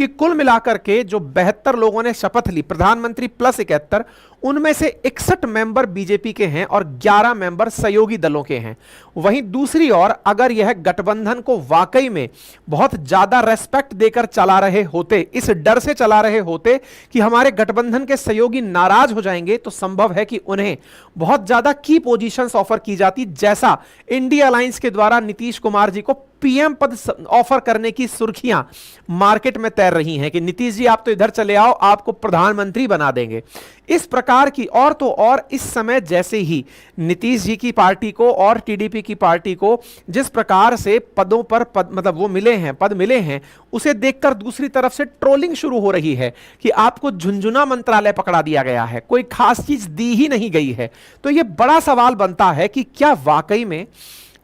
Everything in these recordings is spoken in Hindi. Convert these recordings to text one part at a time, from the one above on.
कि कुल मिलाकर के जो 72 लोगों ने शपथ ली, प्रधानमंत्री प्लस 71, उनमें से 61 मेंबर बीजेपी के हैं और 11 मेंबर सहयोगी दलों के हैं। वहीं दूसरी ओर अगर यह गठबंधन को वाकई में बहुत ज्यादा रेस्पेक्ट देकर चला रहे होते, इस डर से चला रहे होते कि हमारे गठबंधन के सहयोगी नाराज हो जाएंगे, तो संभव है कि उन्हें बहुत ज्यादा की पोजीशंस ऑफर की जाती, जैसा इंडिया अलायंस के द्वारा नीतीश कुमार जी को पीएम पद ऑफर करने की सुर्खियां मार्केट में तैर रही हैं कि नीतीश जी आप तो इधर चले आओ, आपको प्रधानमंत्री बना देंगे। इस प्रकार की और तो और इस समय जैसे ही नीतीश जी की पार्टी को और टीडीपी की पार्टी को जिस प्रकार से पदों पर मतलब वो मिले हैं, पद मिले हैं, उसे देखकर दूसरी तरफ से ट्रोलिंग शुरू हो रही है कि आपको झुंझुना मंत्रालय पकड़ा दिया गया है, कोई खास चीज दी ही नहीं गई है। तो यह बड़ा सवाल बनता है कि क्या वाकई में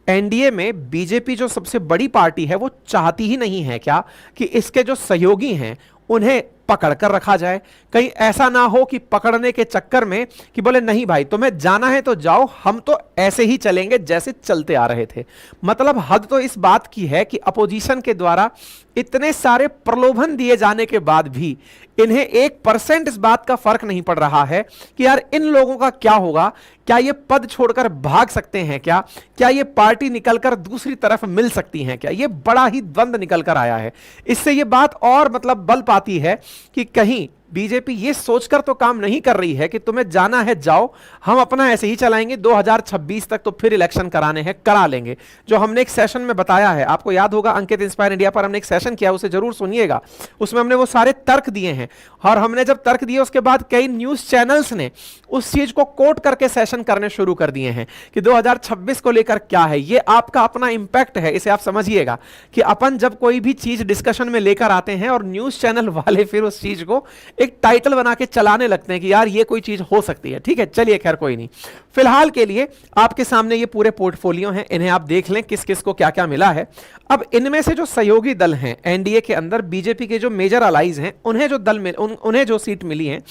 एनडीए में बीजेपी जो सबसे बड़ी पार्टी है वो चाहती ही नहीं है क्या कि इसके जो सहयोगी हैं उन्हें पकड़ कर रखा जाए? कहीं ऐसा ना हो कि पकड़ने के चक्कर में कि बोले नहीं भाई तुम्हें जाना है तो जाओ, हम तो ऐसे ही चलेंगे जैसे चलते आ रहे थे। मतलब हद तो इस बात की है कि अपोजिशन के द्वारा इतने सारे प्रलोभन दिए जाने के बाद भी इन्हें 1% इस बात का फर्क नहीं पड़ रहा है कि यार इन लोगों का क्या होगा, क्या ये पद छोड़कर भाग सकते हैं क्या ये पार्टी निकलकर दूसरी तरफ मिल सकती हैं क्या? ये बड़ा ही द्वंद्व निकल कर आया है। इससे ये बात और मतलब बल पाती है कि कहीं बीजेपी ये सोचकर तो काम नहीं कर रही है कि तुम्हें जाना है जाओ, हम अपना ऐसे ही चलाएंगे, 2026 तक तो फिर इलेक्शन कराने हैं करा लेंगे। जो हमने एक सेशन में बताया है, आपको याद होगा अंकित इंस्पायर इंडिया पर हमने एक सेशन किया, उसे जरूर सुनिएगा। उसमें हमने वो सारे तर्क दिए हैं और हमने जब तर्क दिए उसके बाद कई न्यूज चैनल्स ने उस चीज को कोट करके सेशन करने शुरू कर दिए हैं कि 2026 को लेकर क्या है। ये आपका अपना इंपैक्ट है, इसे आप समझिएगा कि अपन जब कोई भी चीज डिस्कशन में लेकर आते हैं और न्यूज चैनल वाले फिर उस चीज को एक टाइटल बना के चलाने लगते हैं कि यार ये कोई चीज हो सकती है। ठीक है, चलिए खैर कोई नहीं। फिलहाल के लिए आपके सामने ये पूरे पोर्टफोलियो हैं, इन्हें आप देख लें किस किस को क्या क्या मिला है। अब इनमें से जो सहयोगी दल हैं एनडीए के अंदर, बीजेपी के जो मेजर अलाइज हैं, उन्हें जो दल उन्हें जो सीट मिली है,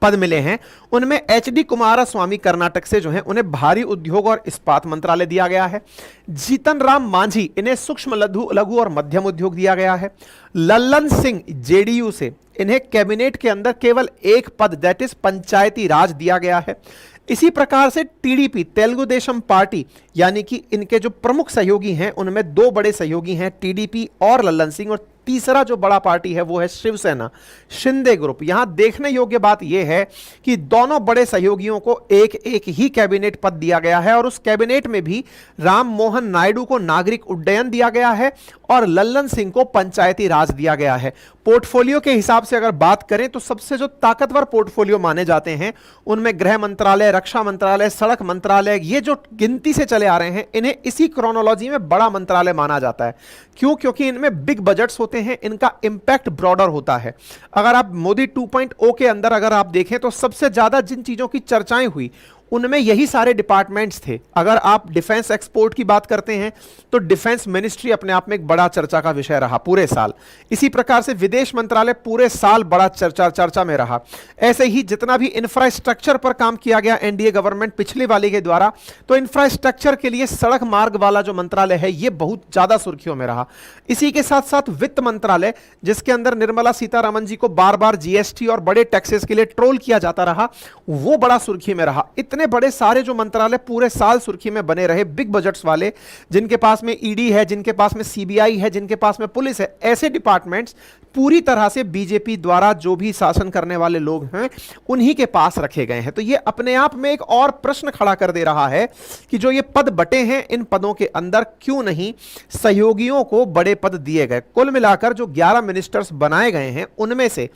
पद मिले हैं, उनमें एचडी कुमारस्वामी कर्नाटक से जो है उन्हें भारी उद्योग और इस्पात मंत्रालय दिया गया है। जीतन राम मांझी इन्हें सूक्ष्म लघु और मध्यम उद्योग दिया गया है। लल्लन सिंह जेडीयू से इन्हें कैबिनेट के अंदर केवल एक पद दैट इज पंचायती राज दिया गया है। इसी प्रकार से टीडीपी तेलुगु देशम पार्टी यानी कि इनके जो प्रमुख सहयोगी हैं उनमें दो बड़े सहयोगी हैं टीडीपी और लल्लन सिंह, और तीसरा जो बड़ा पार्टी है वो है शिवसेना शिंदे ग्रुप। यहां देखने योग्य बात यह है कि दोनों बड़े सहयोगियों को एक एक ही कैबिनेट पद दिया गया है और उस कैबिनेट में भी राम मोहन नायडू को नागरिक उड्डयन दिया गया है और लल्लन सिंह को पंचायती राज दिया गया है। पोर्टफोलियो के हिसाब से अगर बात करें तो सबसे जो ताकतवर पोर्टफोलियो माने जाते हैं उनमें गृह मंत्रालय, रक्षा मंत्रालय, सड़क मंत्रालय, ये जो गिनती से चले आ रहे हैं इन्हें इसी क्रोनोलॉजी में बड़ा मंत्रालय माना जाता है। क्यों? क्योंकि इनमें बिग बजट्स होते हैं, इनका इंपैक्ट ब्रॉडर होता है। अगर आप मोदी 2.0 के अंदर अगर आप देखें तो सबसे ज्यादा जिन चीजों की चर्चाएं हुई उनमें यही सारे डिपार्टमेंट्स थे। अगर आप डिफेंस एक्सपोर्ट की बात करते हैं तो डिफेंस मिनिस्ट्री अपने आप में एक बड़ा चर्चा का विषय रहा पूरे साल। इसी प्रकार से विदेश मंत्रालय पूरे साल बड़ा चर्चा में रहा। ऐसे ही जितना भी इंफ्रास्ट्रक्चर पर काम किया गया एनडीए गवर्नमेंट पिछली वाली के द्वारा, तो इंफ्रास्ट्रक्चर के लिए सड़क मार्ग वाला जो मंत्रालय है यह बहुत ज्यादा सुर्खियों में रहा। इसी के साथ साथ वित्त मंत्रालय, जिसके अंदर निर्मला सीतारमण जी को बार बार जीएसटी और बड़े टैक्सेस के लिए ट्रोल किया जाता रहा, वो बड़ा सुर्खी में रहा। इतने बड़े सारे जो मंत्रालय पूरे साल सुर्खी में बने रहे, बिग बजट्स वाले, जिनके पास में ईडी है, जिनके पास में सीबीआई है, जिनके पास में पुलिस है, ऐसे डिपार्टमेंट्स पूरी तरह से बीजेपी द्वारा जो भी शासन करने वाले लोग हैं उन्हीं के पास रखे गए हैं। तो ये अपने आप में एक और प्रश्न खड़ा कर दे रहा है कि जो ये पद बटे हैं इन पदों के अंदर क्यों नहीं सहयोगियों को बड़े पद दिए गए। कुल मिलाकर जो 11 मिनिस्टर्स बनाए गए हैं उनमें से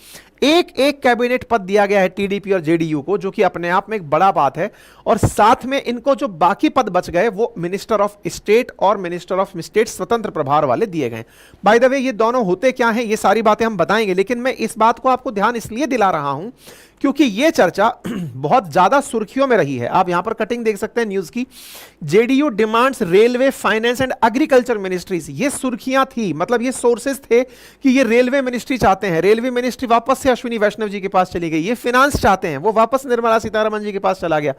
एक एक कैबिनेट पद दिया गया है टीडीपी और जेडीयू को, जो कि अपने आप में एक बड़ा बात है। और साथ में इनको जो बाकी पद बच गए वो मिनिस्टर ऑफ स्टेट और मिनिस्टर ऑफ स्टेट स्वतंत्र प्रभार वाले दिए गए। बाय द वे ये दोनों होते क्या हैं ये सारी बातें हम बताएंगे, लेकिन मैं इस बात को आपको ध्यान इसलिए दिला रहा हूं क्योंकि यह चर्चा बहुत ज्यादा सुर्खियों में रही है। आप यहां पर कटिंग देख सकते हैं न्यूज की। JDU demands railway, finance and agriculture ministries, ये सुर्खियां थी, मतलब ये सोर्सेस थे कि ये रेलवे मिनिस्ट्री चाहते हैं। रेलवे मिनिस्ट्री वापस से अश्विनी वैष्णव जी के पास चली गई। ये फिनांस चाहते हैं, वो वापस निर्मला सीतारमण जी के पास चला गया।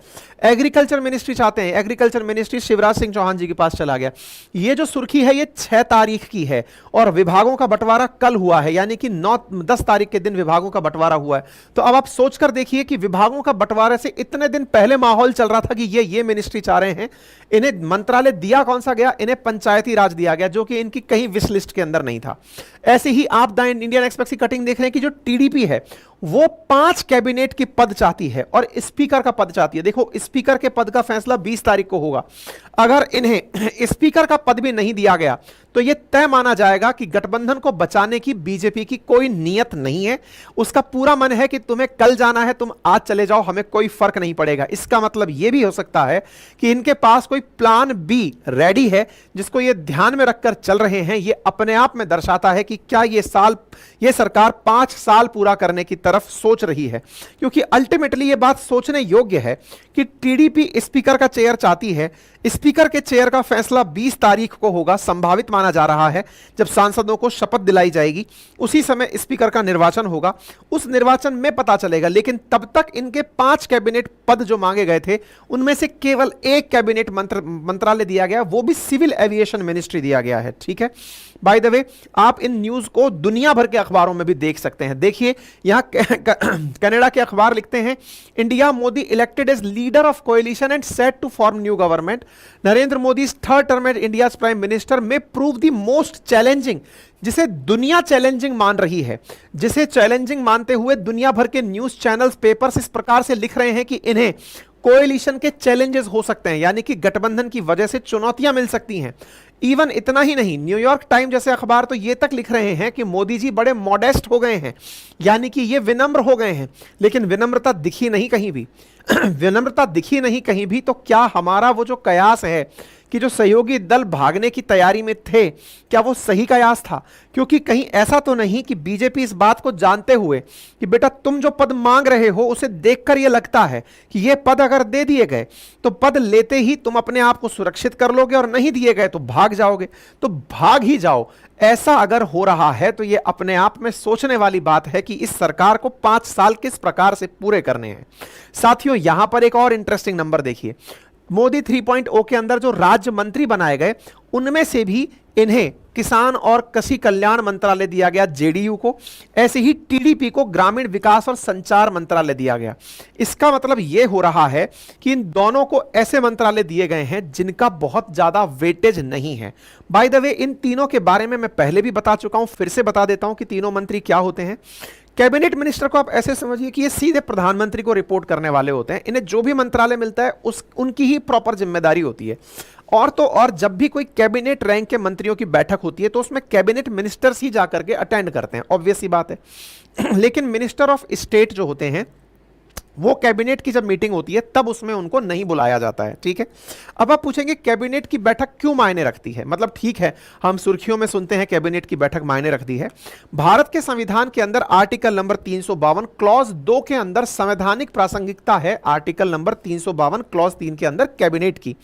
एग्रीकल्चर मिनिस्ट्री चाहते हैं, एग्रीकल्चर मिनिस्ट्री शिवराज सिंह चौहान जी के पास चला गया। ये जो सुर्खी है ये 6 तारीख की है और विभागों का बंटवारा कल हुआ है, यानी कि 9-10 तारीख के दिन विभागों का बंटवारा हुआ है। तो अब आप सोचकर देखिए कि विभागों का बंटवारे से इतने दिन पहले माहौल चल रहा था कि ये मिनिस्ट्री चाह रहे हैं, इन्हें मंत्रालय दिया कौन सा गया, इन्हें पंचायती राज दिया गया, जो कि इनकी कहीं विश लिस्ट के अंदर नहीं था। ऐसे ही आप द इंडियन एक्सप्रेस की कटिंग देख रहे हैं कि जो टीडीपी है वो 5 कैबिनेट की पद चाहती है और स्पीकर का पद चाहती है। देखो, स्पीकर के पद का फैसला 20 तारीख को होगा। अगर इन्हें स्पीकर का पद भी नहीं दिया गया तो यह तय माना जाएगा कि गठबंधन को बचाने की बीजेपी की कोई नीयत नहीं है। उसका पूरा मन है कि तुम्हें कल जाना है, तुम आज चले जाओ, हमें कोई फर्क नहीं पड़ेगा। इसका मतलब यह भी हो सकता है कि इनके पास कोई प्लान बी रेडी है, जिसको ये ध्यान में रखकर चल रहे हैं। यह अपने आप में दर्शाता है कि क्या ये सरकार 5 साल पूरा करने की तरफ सोच रही है, क्योंकि अल्टीमेटली यह बात सोचने योग्य है कि टीडीपी स्पीकर का चेयर चाहती है। स्पीकर के चेयर का फैसला 20 तारीख को होगा, संभावित माना जा रहा है, जब सांसदों को शपथ दिलाई जाएगी उसी समय स्पीकर का निर्वाचन होगा। उस निर्वाचन में पता चलेगा, लेकिन तब तक इनके 5 कैबिनेट पद जो मांगे गए थे उनमें से केवल 1 कैबिनेट मंत्रालय दिया गया, वो भी सिविल एविएशन मिनिस्ट्री दिया गया है। ठीक है, बाय द वे आप इन न्यूज को दुनिया भर के अखबारों में भी देख सकते हैं। देखिए, यहां कनाडा के अखबार लिखते हैं, India Modi elected as leader of coalition and set to form new government. Narendra Modi third term as India prime minister may prove the most challenging, जिसे दुनिया चैलेंजिंग मान रही है, जिसे चैलेंजिंग मानते हुए दुनिया भर के न्यूज चैनल्स, पेपर्स इस प्रकार से लिख रहे हैं कि इन्हें कोएलिशन के चैलेंजेस हो सकते हैं, यानी कि गठबंधन की वजह से चुनौतियां मिल सकती हैं। इवन इतना ही नहीं, न्यूयॉर्क टाइम जैसे अखबार तो ये तक लिख रहे हैं कि मोदी जी बड़े मॉडेस्ट हो गए हैं, यानी कि ये विनम्र हो गए हैं। लेकिन विनम्रता दिखी नहीं कहीं भी विनम्रता दिखी नहीं कहीं भी। तो क्या हमारा वो जो कयास है कि जो सहयोगी दल भागने की तैयारी में थे, क्या वो सही कयास था? क्योंकि कहीं ऐसा तो नहीं कि बीजेपी इस बात को जानते हुए कि बेटा तुम जो पद मांग रहे हो उसे देखकर यह लगता है कि ये पद अगर दे दिए गए तो पद लेते ही तुम अपने आप को सुरक्षित कर लोगे और नहीं दिए गए तो भाग जाओगे, तो भाग ही जाओ। ऐसा अगर हो रहा है तो यह अपने आप में सोचने वाली बात है कि इस सरकार को 5 साल किस प्रकार से पूरे करने हैं। साथियों, यहां पर एक और इंटरेस्टिंग नंबर देखिए, मोदी 3.0 के अंदर जो राज्य मंत्री बनाए गए उनमें से भी इन्हें किसान और कृषि कल्याण मंत्रालय दिया गया जेडीयू को, ऐसे ही टीडीपी को ग्रामीण विकास और संचार मंत्रालय दिया गया। इसका मतलब यह हो रहा है कि इन दोनों को ऐसे मंत्रालय दिए गए हैं जिनका बहुत ज्यादा वेटेज नहीं है। बाय द वे, इन तीनों के बारे में मैं पहले भी बता चुका हूं, फिर से बता देता हूं कि तीनों मंत्री क्या होते हैं। कैबिनेट मिनिस्टर को आप ऐसे समझिए कि ये सीधे प्रधानमंत्री को रिपोर्ट करने वाले होते हैं। इन्हें जो भी मंत्रालय मिलता है उनकी ही प्रॉपर जिम्मेदारी होती है। और तो और जब भी कोई कैबिनेट रैंक के मंत्रियों की बैठक होती है तो उसमें कैबिनेट मिनिस्टर्स ही जाकर के अटेंड करते हैं, ऑब्वियस सी बात है। लेकिन मिनिस्टर ऑफ स्टेट जो होते हैं वो कैबिनेट की जब मीटिंग होती है तब उसमें उनको नहीं बुलाया जाता है। ठीक है, अब आप पूछेंगे कैबिनेट की बैठक क्यों मायने रखती है? मतलब ठीक है, हम सुर्खियों में सुनते हैं कैबिनेट की बैठक मायने रखती है। भारत के संविधान के अंदर आर्टिकल नंबर 352 क्लॉज 2 के अंदर संवैधानिक प्रासंगिकता है आर्टिकल नंबर 352 क्लॉज 3 के अंदर कैबिनेट की,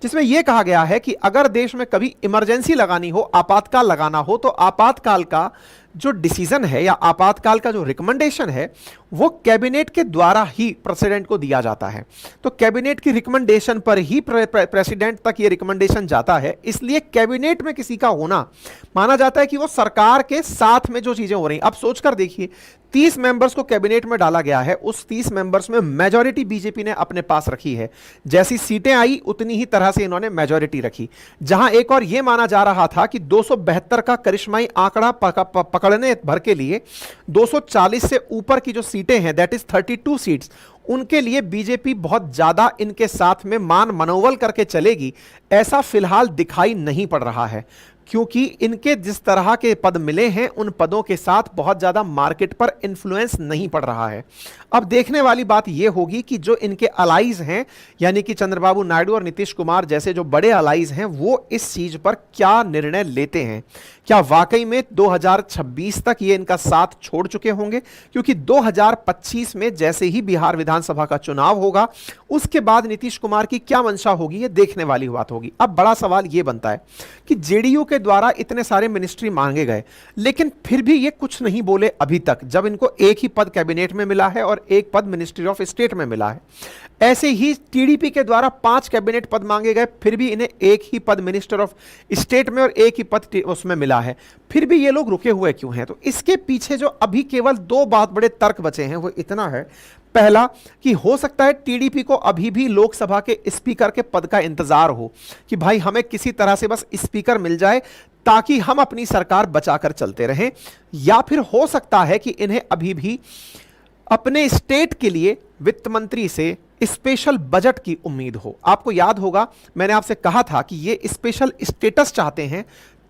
जिसमें यह कहा गया है कि अगर देश में कभी इमरजेंसी लगानी हो, आपातकाल लगाना हो, तो आपातकाल का जो डिसीजन है या आपातकाल का जो रिकमेंडेशन है वो कैबिनेट के द्वारा ही प्रेसिडेंट को दिया जाता है। तो कैबिनेट की रिकमेंडेशन पर ही प्रेसिडेंट तक ये रिकमेंडेशन जाता है। इसलिए कैबिनेट में किसी का होना माना जाता है कि वो सरकार के साथ में जो चीजें हो रही हैं। अब सोचकर देखिए, 30 मेंबर्स को कैबिनेट में डाला गया है, उस 30 मेंबर्स में मेजॉरिटी बीजेपी ने अपने पास रखी है। जैसी सीटें आई उतनी ही तरह से इन्होंने मेजॉरिटी रखी। जहां एक और यह माना जा रहा था कि 272 का करिश्माई आंकड़ा पकड़ने भर के लिए 240 से ऊपर की जो सीटें हैं, दैट इज 32 सीट्स, उनके लिए बीजेपी बहुत ज्यादा इनके साथ में मान मनोबल करके चलेगी, ऐसा फिलहाल दिखाई नहीं पड़ रहा है। क्योंकि इनके जिस तरह के पद मिले हैं उन पदों के साथ बहुत ज्यादा मार्केट पर इन्फ्लुएंस नहीं पड़ रहा है। अब देखने वाली बात यह होगी कि जो इनके अलाइज हैं, यानी कि चंद्रबाबू नायडू और नीतीश कुमार जैसे जो बड़े अलाइज हैं, वो इस चीज पर क्या निर्णय लेते हैं। क्या वाकई में 2026 तक ये इनका साथ छोड़ चुके होंगे? क्योंकि 2025 में जैसे ही बिहार विधानसभा का चुनाव होगा उसके बाद नीतीश कुमार की क्या मंशा होगी, ये देखने वाली बात होगी। अब बड़ा सवाल ये बनता है कि जेडीयू के द्वारा इतने सारे मिनिस्ट्री मांगे गए, लेकिन फिर भी ये कुछ नहीं बोले अभी तक, जब इनको एक ही पद कैबिनेट में मिला है और एक पद मिनिस्ट्री ऑफ स्टेट में मिला है। ऐसे ही टीडीपी के द्वारा 5 कैबिनेट पद मांगे गए, फिर भी इन्हें एक ही पद मिनिस्टर ऑफ स्टेट में और एक ही पद उसमें मिला है, फिर भी ये लोग रुके हुए क्यों हैं? तो इसके पीछे जो अभी केवल 2 बहुत बड़े तर्क बचे हैं वो इतना है। पहला कि हो सकता है टीडीपी को अभी भी लोकसभा के स्पीकर के पद का इंतजार हो कि भाई हमें किसी तरह से बस स्पीकर मिल जाए ताकि हम अपनी सरकार बचाकर चलते रहें, या फिर हो सकता है कि इन्हें अभी भी अपने स्टेट के लिए वित्त मंत्री से स्पेशल बजट की उम्मीद हो। आपको याद होगा मैंने आपसे कहा था कि ये स्पेशल स्टेटस चाहते हैं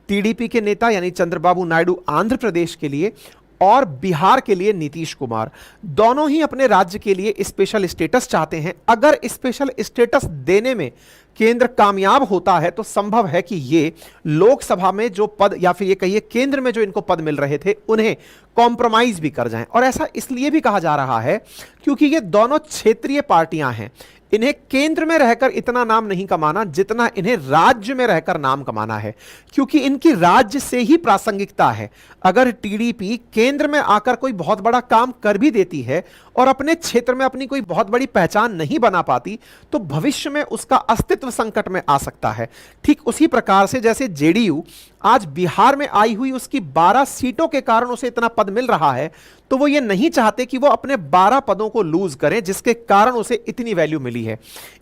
टीडीपी के नेता यानी चंद्रबाबू नायडू आंध्र प्रदेश के लिए, और बिहार के लिए नीतीश कुमार, दोनों ही अपने राज्य के लिए स्पेशल स्टेटस चाहते हैं। अगर स्पेशल स्टेटस देने में केंद्र कामयाब होता है तो संभव है कि ये लोकसभा में जो पद, या फिर ये कहिए केंद्र में जो इनको पद मिल रहे थे, उन्हें कॉम्प्रोमाइज भी कर जाएं। और ऐसा इसलिए भी कहा जा रहा है क्योंकि ये दोनों क्षेत्रीय पार्टियां हैं। इन्हें केंद्र में रहकर इतना नाम नहीं कमाना जितना इन्हें राज्य में रहकर नाम कमाना है, क्योंकि इनकी राज्य से ही प्रासंगिकता है। अगर टीडीपी केंद्र में आकर कोई बहुत बड़ा काम कर भी देती है और अपने क्षेत्र में अपनी कोई बहुत बड़ी पहचान नहीं बना पाती, तो भविष्य में उसका अस्तित्व संकट में आ सकता है। ठीक उसी प्रकार से जैसे जेडीयू आज बिहार में आई हुई उसकी 12 सीटों के कारण उसे इतना पद मिल रहा है, तो वो ये नहीं चाहते कि वो अपने 12 पदों को लूज करें जिसके कारण उसे इतनी वैल्यू मिली है।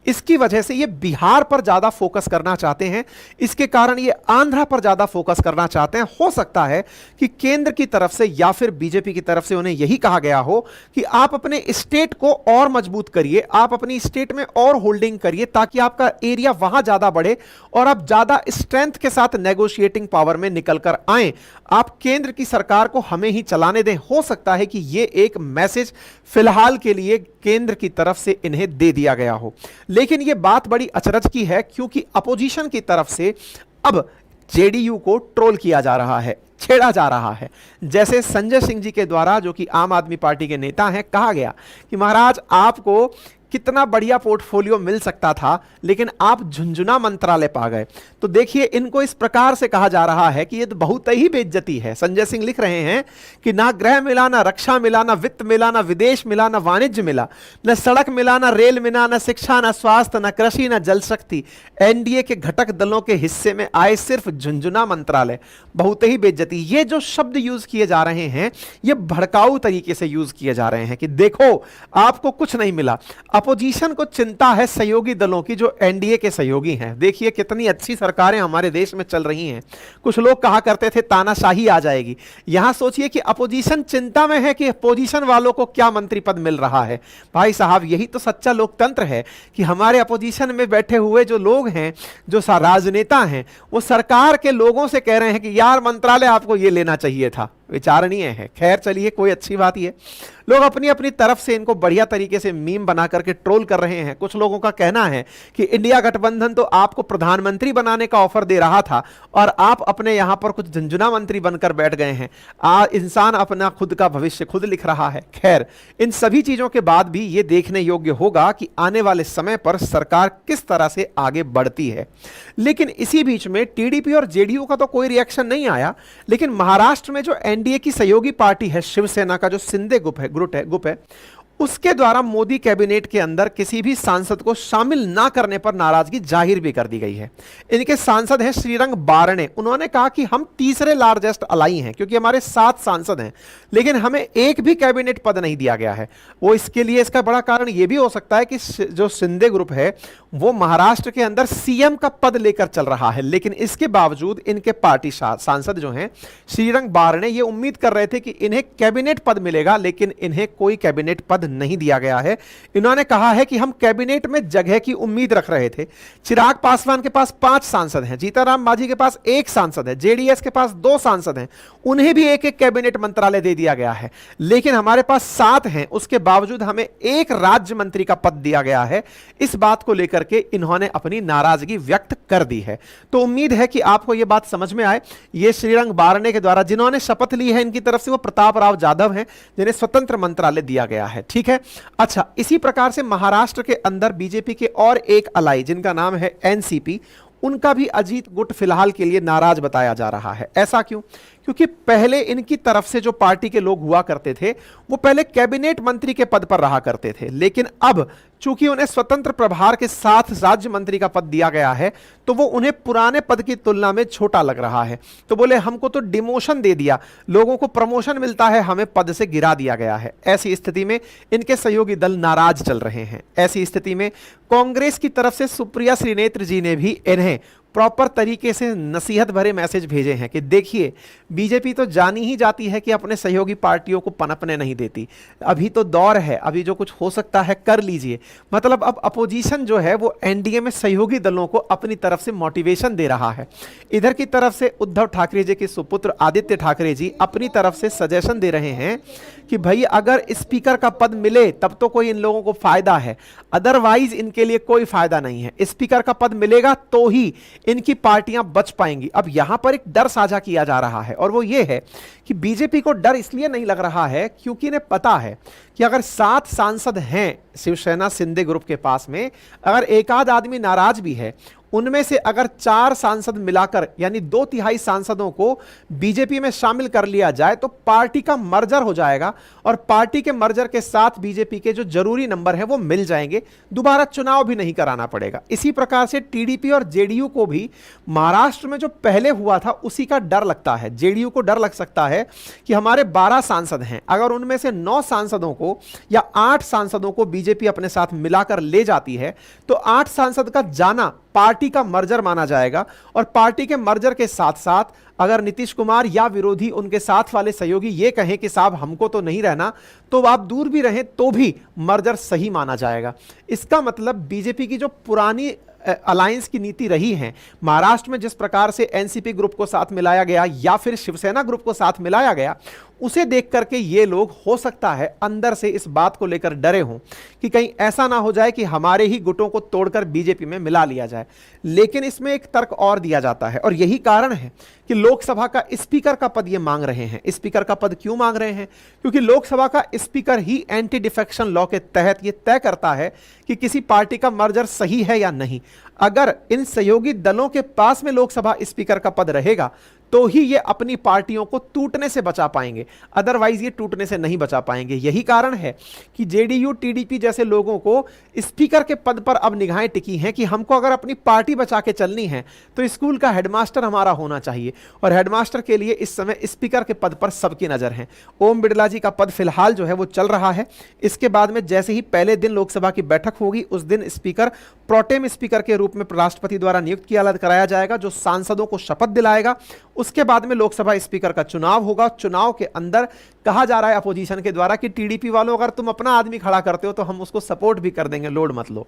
इसकी वजह से ये बिहार पर ज्यादा फोकस करना चाहते हैं, इसके कारण ये आंध्र पर ज्यादा फोकस करना चाहते हैं। हो सकता है कि केंद्र की तरफ से या फिर बीजेपी की तरफ से उन्हें यही कहा गया हो कि आप अपने स्टेट को और मजबूत करिए, आप अपनी स्टेट में और होल्डिंग करिए ताकि आपका एरिया वहां ज्यादा बढ़े और आप ज्यादा स्ट्रेंथ के साथ नेगोशिएटिंग पावर में निकलकर आए। आप केंद्र की सरकार को हमें ही चलाने दें। हो सकता है कि यह एक मैसेज फिलहाल के लिए केंद्र की तरफ से इन्हें दे दिया गया हो, लेकिन यह बात बड़ी अचरज की है क्योंकि अपोजिशन की तरफ से अब जेडीयू को ट्रोल किया जा रहा है, छेड़ा जा रहा है। जैसे संजय सिंह जी के द्वारा, जो कि आम आदमी पार्टी के नेता हैं, कहा गया कि महाराज आपको कितना बढ़िया पोर्टफोलियो मिल सकता था लेकिन आप झुंझुना मंत्रालय पा गए। तो देखिए इनको इस प्रकार से कहा जा रहा है कि ये तो बहुत ही बेइज्जती है। संजय सिंह लिख रहे हैं कि ना गृह मिला, ना रक्षा मिला, ना वित्त मिला, ना विदेश मिला, ना वाणिज्य मिला, ना सड़क मिला, ना रेल मिला, ना शिक्षा, ना स्वास्थ्य, ना कृषि, ना जल शक्ति। एनडीए के घटक दलों के हिस्से में आए सिर्फ झुंझुना मंत्रालय। बहुत ही बेइज्जती। ये जो शब्द यूज किए जा रहे हैं ये भड़काऊ तरीके से यूज किए जा रहे हैं कि देखो आपको कुछ नहीं मिला। अपोजिशन को चिंता है सहयोगी दलों की जो एनडीए के सहयोगी हैं। देखिए कितनी अच्छी सरकारें हमारे देश में चल रही हैं। कुछ लोग कहा करते थे तानाशाही आ जाएगी। यहां सोचिए कि अपोजिशन चिंता में है कि अपोजिशन वालों को क्या मंत्री पद मिल रहा है। भाई साहब यही तो सच्चा लोकतंत्र है कि हमारे अपोजिशन में बैठे हुए जो लोग हैं, जो राजनेता हैं, वो सरकार के लोगों से कह रहे हैं कि यार मंत्रालय आपको ये लेना चाहिए था। विचारणीय है। खैर चलिए कोई अच्छी बात ही है। लोग अपनी अपनी तरफ से इनको बढ़िया तरीके से मीम बना करके ट्रोल कर रहे हैं। कुछ लोगों का कहना है कि इंडिया गठबंधन तो आपको प्रधानमंत्री बनाने का ऑफर दे रहा था और आप अपने यहां पर कुछ झुंझुना मंत्री बनकर बैठ गए हैं। इंसान अपना खुद का भविष्य खुद लिख रहा है। खैर इन सभी चीजों के बाद भी यह देखने योग्य होगा कि आने वाले समय पर सरकार किस तरह से आगे बढ़ती है। लेकिन इसी बीच में टीडीपी और जेडीयू का तो कोई रिएक्शन नहीं आया, लेकिन महाराष्ट्र में जो एनडीए की सहयोगी पार्टी है शिवसेना का, जो शिंदे गुट है, उसके द्वारा मोदी कैबिनेट के अंदर किसी भी सांसद को शामिल ना करने पर नाराजगी जाहिर भी कर दी गई है। इनके सांसद हैं श्रीरंग बारणे। उन्होंने कहा कि हम तीसरे लार्जेस्ट अलाई हैं क्योंकि हमारे 7 सांसद हैं, लेकिन हमें एक भी कैबिनेट पद नहीं दिया गया है। वो इसके लिए इसका बड़ा कारण यह भी हो सकता है कि जो शिंदे ग्रुप है वो महाराष्ट्र के अंदर सीएम का पद लेकर चल रहा है, लेकिन इसके बावजूद इनके पार्टी सांसद जो हैं श्रीरंग बारणे ये उम्मीद कर रहे थे कि इन्हें कैबिनेट पद मिलेगा, लेकिन इन्हें कोई कैबिनेट पद नहीं दिया गया है। इन्होंने कहा है कि हम कैबिनेट में जगह की उम्मीद रख रहे थे। चिराग पासवान के पास 5 सांसद हैं, जीतनराम मांझी के पास 1 सांसद है, जेडीएस के पास 2 सांसद हैं, उन्हें भी एक कैबिनेट मंत्रालय दे दिया गया है, लेकिन हमारे पास 7 हैं। उसके बावजूद हमें 1 राज्य मंत्री का पद दिया गया है। इस बात को लेकर के इन्होंने अपनी नाराजगी व्यक्त कर दी है। तो उम्मीद है कि आपको यह बात समझ में आए। ये श्रीरंग बारणे के द्वारा जिन्होंने शपथ ली है, इनकी तरफ से वो प्रताप राव जाधव हैं जिन्हें स्वतंत्र मंत्रालय दिया गया है। ठीक है। अच्छा, इसी प्रकार से महाराष्ट्र के अंदर बीजेपी के और एक अलाई जिनका नाम है एनसीपी, उनका भी अजीत गुट फिलहाल के लिए नाराज बताया जा रहा है। ऐसा क्यों? क्योंकि पहले इनकी तरफ से जो पार्टी के लोग हुआ करते थे वो पहले कैबिनेट मंत्री के पद पर रहा करते थे, लेकिन अब चूंकि उन्हें स्वतंत्र प्रभार के साथ राज्य मंत्री का पद दिया गया है तो वो उन्हें पुराने पद की तुलना में छोटा लग रहा है। तो बोले हमको तो डिमोशन दे दिया, लोगों को प्रमोशन मिलता है, हमें पद से गिरा दिया गया है। ऐसी स्थिति में इनके सहयोगी दल नाराज चल रहे हैं। ऐसी स्थिति में कांग्रेस की तरफ से सुप्रिया श्रीनेत्र जी ने भी इन्हें प्रॉपर तरीके से नसीहत भरे मैसेज भेजे हैं कि देखिए, बीजेपी तो जानी ही जाती है कि अपने सहयोगी पार्टियों को पनपने नहीं देती। अभी तो दौर है, अभी जो कुछ हो सकता है कर लीजिए। मतलब अब अपोजिशन जो है वो एनडीए में सहयोगी दलों को अपनी तरफ से मोटिवेशन दे रहा है। इधर की तरफ से उद्धव ठाकरे जी के सुपुत्र आदित्य ठाकरे जी अपनी तरफ से सजेशन दे रहे हैं कि भाई अगर स्पीकर का पद मिले तब तो कोई इन लोगों को फायदा है, अदरवाइज इनके लिए कोई फायदा नहीं है। स्पीकर का पद मिलेगा तो ही इनकी पार्टियां बच पाएंगी। अब यहां पर एक डर साझा किया जा रहा है और वो ये है कि बीजेपी को डर इसलिए नहीं लग रहा है क्योंकि इन्हें पता है कि अगर 7 सांसद हैं शिवसेना शिंदे ग्रुप के पास में, अगर एक आध आदमी नाराज भी है, उनमें से अगर 4 सांसद मिलाकर यानी 2/3 सांसदों को बीजेपी में शामिल कर लिया जाए तो पार्टी का मर्जर हो जाएगा और पार्टी के मर्जर के साथ बीजेपी के जो जरूरी नंबर है वो मिल जाएंगे, दोबारा चुनाव भी नहीं कराना पड़ेगा। इसी प्रकार से टीडीपी और जेडीयू को भी महाराष्ट्र में जो पहले हुआ था उसी का डर लगता है। जेडीयू को डर लग सकता है कि हमारे 12 सांसद हैं, अगर उनमें से 9 सांसदों को या 8 सांसदों को बीजेपी अपने साथ मिलाकर ले जाती है तो 8 सांसद का जाना पार्टी का मर्जर माना जाएगा और पार्टी के मर्जर के साथ साथ अगर नीतीश कुमार या विरोधी उनके साथ वाले सहयोगी ये कहें कि साहब हमको तो नहीं रहना, तो आप दूर भी रहें तो भी मर्जर सही माना जाएगा। इसका मतलब बीजेपी की जो पुरानी अलायंस की नीति रही है, महाराष्ट्र में जिस प्रकार से एनसीपी ग्रुप को साथ मिलाया गया या फिर शिवसेना ग्रुप को साथ मिलाया गया, उसे देख करके ये लोग हो सकता है अंदर से इस बात को लेकर डरे हों कि कहीं ऐसा ना हो जाए कि हमारे ही गुटों को तोड़कर बीजेपी में मिला लिया जाए। लेकिन इसमें एक तर्क और दिया जाता है और यही कारण है कि लोकसभा का स्पीकर का पद ये मांग रहे हैं। स्पीकर का पद क्यों मांग रहे हैं? क्योंकि लोकसभा का स्पीकर ही एंटी डिफेक्शन लॉ के तहत ये तय करता है कि किसी पार्टी का मर्जर सही है या नहीं। अगर इन सहयोगी दलों के पास में लोकसभा स्पीकर का पद रहेगा तो ही ये अपनी पार्टियों को टूटने से बचा पाएंगे, अदरवाइज ये टूटने से नहीं बचा पाएंगे। यही कारण है कि जेडीयू टीडीपी जैसे लोगों को स्पीकर के पद पर अब निगाहें टिकी हैं कि हमको अगर अपनी पार्टी बचा के चलनी है तो स्कूल का हेडमास्टर हमारा होना चाहिए और हेडमास्टर के लिए इस समय स्पीकर के पद पर सबकी नजर है। ओम बिड़ला जी का पद फिलहाल जो है वो चल रहा है। इसके बाद में जैसे ही पहले दिन लोकसभा की बैठक होगी उस दिन स्पीकर प्रोटेम स्पीकर के रूप में राष्ट्रपति द्वारा नियुक्त किया कराया जाएगा, जो सांसदों को शपथ दिलाएगा। उसके बाद में लोकसभा स्पीकर का चुनाव होगा। चुनाव के अंदर कहा जा रहा है अपोजिशन के द्वारा कि टीडीपी वालों अगर तुम अपना आदमी खड़ा करते हो तो हम उसको सपोर्ट भी कर देंगे, लोड मत लो।